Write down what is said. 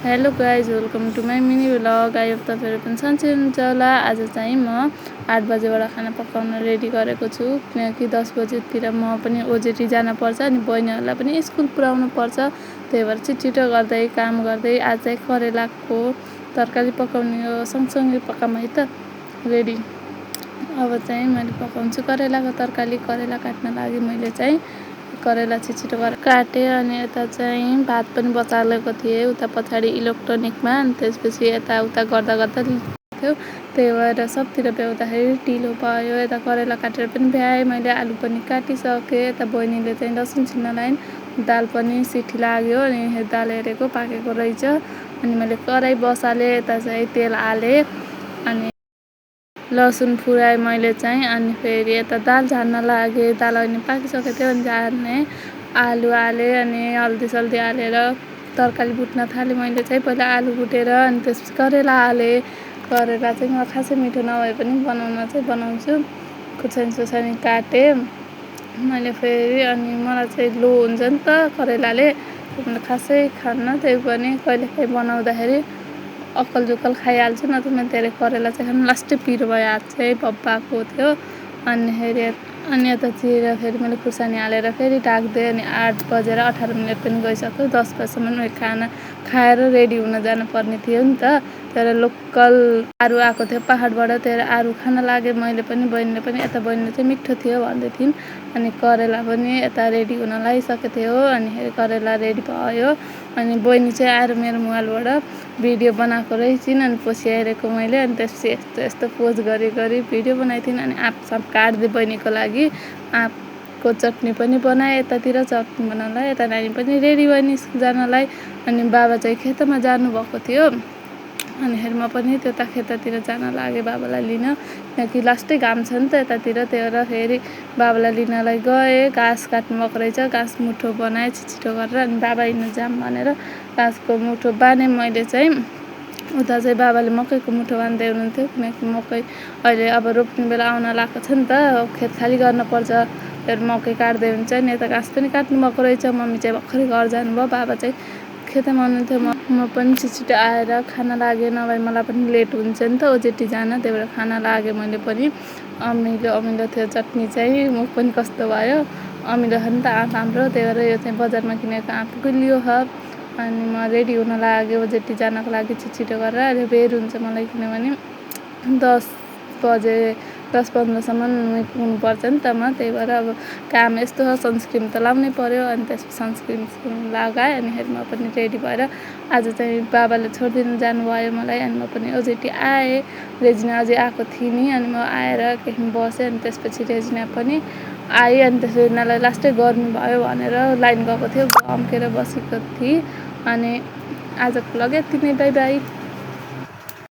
Hello guys, welcome to my mini vlog. I hope तपाईँहरू पनि सन्चै हुनुहुन्छ होला। आज चाहिँ म 8 बजेबाट खाना पकाउन रेडी गरेको छु, किनकि 10 बजेतिर म पनि ओजेटी जान पर्छ अनि बहिनीहरूलाई पनि स्कुल पुर्याउनु पर्छ। त्यही भएर छिटो गर्दै काम गर्दै आज चाहिँ करेलाको तरकारी पकाउने हो। सँगसँगै पकाऊँ है त रेडी। अब चाहिँ मैले पकाउँछु करेलाको तरकारी। करेला काट्न लागि मैले चाहिँ करेला छिटो गरेर काटेँ अनि यता चाहिँ भात पनि बसालेको थिएँ उता पछाडि इलेक्ट्रोनिकमा। अनि त्यसपछि यताउता गर्दा थियो, त्यही भएर सबतिर भ्याउँदाखेरि ढिलो भयो। यता करेला काटेर पनि भ्याएँ मैले, आलु पनि काटिसकेँ। यता बहिनीले चाहिँ लसुन छिल्न लाइन्, दाल पनि सिटी लाग्यो अनि दाल हेरेको पाकेको रहेछ। अनि मैले कराई बसालेँ, यता चाहिँ तेल हालेँ अनि लसुन फुराएँ मैले चाहिँ। अनि फेरि यता दाल झार्न लागेँ, दाल अनि पाकिसकेको थियो अनि झार्ने आलु हालेँ अनि हल्दी सल्दी हालेर तरकारी भुट्न थालेँ। मैले चाहिँ पहिला आलु भुटेर अनि त्यसपछि करेला हालेँ। करेला चाहिँ म खासै मिठो नभए पनि बनाउँछु। खुर्सानी काटेँ मैले फेरि। अनि मलाई चाहिँ लो हुन्छ नि त करेलाले, मैले खासै खान्न, त्यही पनि कहिलेकाहीँ बनाउँदाखेरि अक्कल जुक्कल खाइहाल्छु, नत्र मैले धेरै करेला चाहिँ खानु। लास्टै पिरो भयो, हात चाहिँ भब्बाएको थियो। अनि यतातिर फेरि मैले खुर्सानी हालेर फेरि ढाक्दिएँ अनि 8 बजेर 18 मिनट पनि गइसक्यो। 10 बजेसम्म मैले खाना खाएर रेडी हुन जानुपर्ने थियो नि त। तर लोकल आरू आएको थियो पाहाडबाट, त्यही आरू खान लागेँ मैले पनि, बहिनीले पनि। यता बहिनीले चाहिँ मिठो थियो भन्दै थिइन्। अनि करेला पनि यता रेडी हुन लागिसकेको थियो अनि करेला रेडी भयो। अनि बहिनी चाहिँ आएर मेरो मोबाइलबाट भिडियो बनाएको रहेछन् अनि पछि हेरेको मैले। अनि त्यसपछि यस्तो पोज गरी भिडियो बनाइथिइन्। अनि आँपसाप काट्दै बहिनीको लागि आँपको चटनी पनि बनाएँ। यतातिर चटनी बनाउनलाई यता नानी पनि रेडी भयो नि स्कुल जानलाई। अनि बाबा चाहिँ खेतमा जानुभएको थियो अनि म पनि त्यता खेततिर जान लागेँ बाबालाई लिन, किनकि लास्टै घाम छ नि त यतातिर। त्यही भएर फेरि बाबालाई लिनलाई गएँ। घाँस काट्नु भएको रहेछ, घाँस मुठो बनाएँ छिटो गरेर। अनि बाबा हिँड्नु जाम भनेर घाँसको मुठो बाँधेँ मैले चाहिँ। उता चाहिँ बाबाले मकैको मुठो बाँध्दै हुनुहुन्थ्यो, किनकि मकै अहिले अब रोप्ने बेला आउन लागेको छ नि त, खेत खाली गर्नुपर्छ। फेरि मकै काट्दै हुन्छ नि। यता घाँस पनि काट्नु भएको रहेछ। मम्मी चाहिँ भर्खरै घर जानुभयो, बाबा चाहिँ खेतमा हुनुहुन्थ्यो। म पनि छिटो आएर खाना लागेँ, नभए मलाई पनि लेट हुन्छ नि त ओजेटी जान, त्यही भएर खाना लागेँ मैले पनि। अमिलो थियो चटनी चाहिँ, मुख पनि कस्तो भयो, अमिलो छ नि त आँप हाम्रो, त्यही भएर यो चाहिँ बजारमा किनेको आँप गुलियो हो। अनि म रेडी हुन लागेँ ओजेटी जानको लागि छिटो गरेर। अहिले बेर हुन्छ मलाई, किनभने 10-15सम्म पुग्नुपर्छ नि त म, त्यही भएर अब काम यस्तो छ। सनस्क्रिन त लाउनै पर्यो अनि त्यसपछि सनस्क्रिन लगाएँ अनि म पनि रेडी भएर आज चाहिँ बाबाले छोडिदिनु जानुभयो मलाई। अनि म पनि ओजेटी आएँ। रेजिना अझै आएको थिइनँ अनि म आएर एकछिन बसेँ अनि त्यसपछि रेजिना पनि आएँ। अनि त्यसपछि रेजिनालाई लास्टै गर्मी भयो भनेर लाइन गएको थियो, घम्केर बसेको थिएँ। अनि आजको भ्लग यति नै, बाई बाई।